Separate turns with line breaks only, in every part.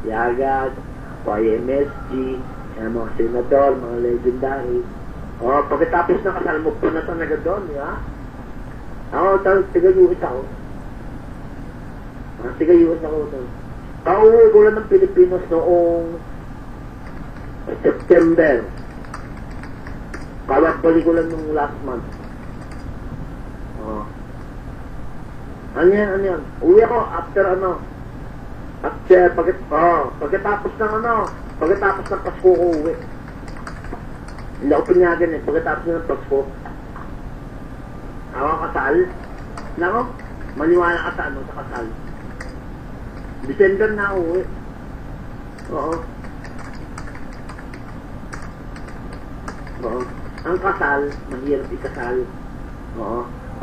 Yagat, YMSG, yung mga senador, mga legendary. Pagkatapos ng kasal mo pa na talaga doon, di ba? Tiga-US ako. Tiga-US ako doon. Pauwi ko lang ng Pilipinas noong September. Balik ko lang nung last month. Ano yan? Uwi ako after pagkatapos ng Pasko ko uwi. Hindi ako pinyagan pagkatapos ng Pasko. Ako kasal. Nako, maniwala ka sa kasal. December na uwi. Oo. Ang kasal, mahirap ikasal.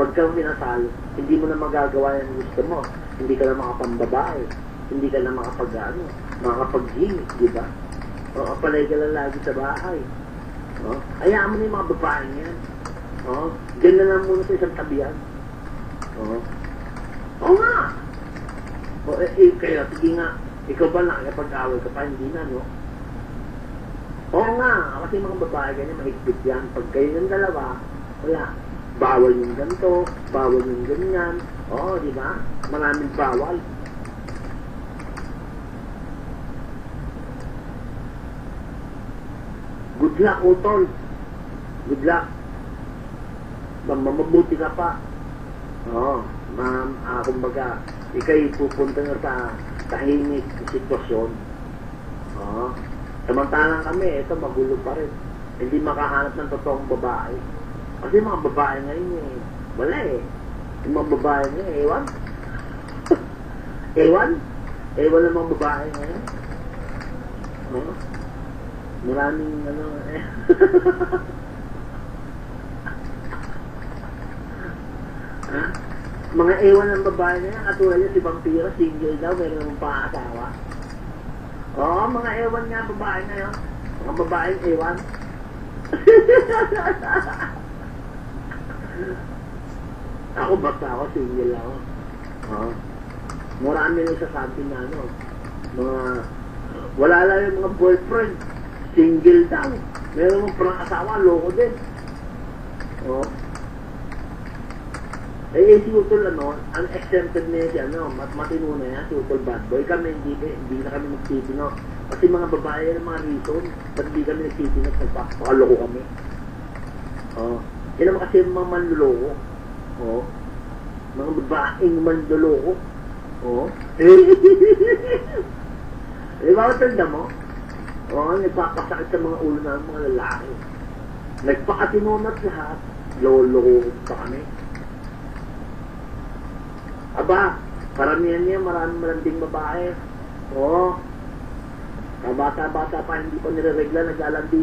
Pagka minasal, hindi mo na magagawa yung gusto mo. Hindi ka na makapambabae. Hindi ka na makapag-gym, di ba? Palay ka lang lagi sa bahay. Hayaan mo na yung mga babae yan. Diyan na lang muna sa isang tabihan. Oo nga! Kaya, sige nga, ikaw ba nakakapag-awal ka pa? Hindi na, no? Oo nga, kasi mga babae ganyan, mahigpit yan. Pag kayo ng dalawa, wala. Bawal yung ganito, bawal yung ganyan. Di ba? Maraming bawal. Good luck, utol. Good luck. Mabuti ka pa. Kumbaga, ikay pupunta na sa tahimik na sitwasyon. Samantalang kami, ito magulo pa rin. Hindi makahanap ng totoong babae. Kasi mga babae ngayon wala Yung mga babae ngayon, ewan? Ewan ng mga babae ngayon. Maraming mga ewan ng babae ngayon, katulad niya si Vampira, single daw, meron namang pang-asawa. Mga ewan nga babae ngayon. Mga babaeng ewan. Ako basta ako, single ako. Marami nang sasabi na wala lang yung mga boyfriend. Single daw. Meron mong parang asawa, loko din. Si Utol, ang exempted na siya, matino na yan, si Utol bad boy. Kami, hindi na kami nagtitino. Kasi mga babae yan ang mga reason, ba't hindi kami nagtitino, nagpakaloko kami. Yan naman kasi yung mga manluloko. Mga babaeng manluloko. Di ba, tanda mo? Nagpapasakit sa mga ulo ng mga lalaki. Nagpakatinunat lahat, lolo pa kami. Aba, karamihan niya, maraming malanding babae. Kabata-bata pa, hindi pa nireregla, naglalandi na.